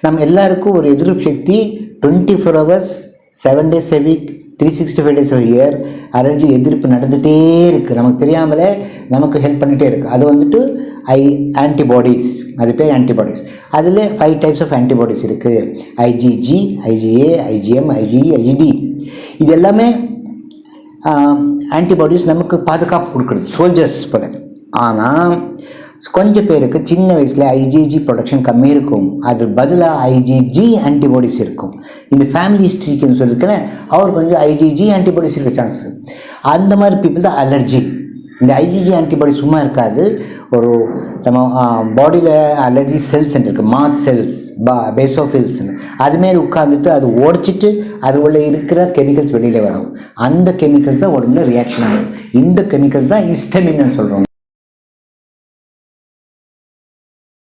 நம்ம எல்லாருக்கும் ஒரு எதிர்ப்பு சக்தி 24 hours 7 days a week 365 days a year allergy எதிர்ப்பு நடந்துகிட்டே இருக்குது. நமக்கு தெரியாமலே நமக்கு ஹெல்ப் பண்ணிகிட்டே இருக்குது. அது வந்துட்டு ஆன்டிபாடிஸ், அது பேர் ஆன்டிபாடிஸ். அதில் 5 types ஆஃப் ஆன்டிபாடிஸ் இருக்குது. IgG, IgA, IgM, IgE, IgD. இது எல்லாமே ஆன்டிபாடிஸ் நமக்கு பாதுகாப்பு கொடுக்குறது, சோல்ஜர்ஸ் போல். ஆனால் கொஞ்சம் பேருக்கு சின்ன வயசில் ஐஜிஜி ப்ரொடக்ஷன் கம்மி இருக்கும், அது பதிலாக ஐஜிஜி ஆன்டிபாடிஸ் இருக்கும். இந்த ஃபேமிலி ஹிஸ்ட்ரிக்குன்னு சொல்லியிருக்கேன், அவர் கொஞ்சம் ஐஜிஜி ஆன்டிபாடிஸ் இருக்க சான்ஸ். அந்த மாதிரி பீப்புள் தான் அலர்ஜி. இந்த ஐஜிஜி ஆன்டிபாடி சும்மா இருக்காது. ஒரு நம்ம பாடியில் அலர்ஜி செல்ஸ் இருக்குது, மாஸ் செல்ஸ், பேசோஃபில்ஸ்னு, அதுமாரி உட்காந்துட்டு அது உடச்சிட்டு அது உள்ள இருக்கிற கெமிக்கல்ஸ் வெளியில் வரும். அந்த கெமிக்கல்ஸ் தான் உடம்புல ரியாக்ஷன் ஆகும். இந்த கெமிக்கல்ஸ் தான் ஹிஸ்டமின்னு சொல்கிறோம்.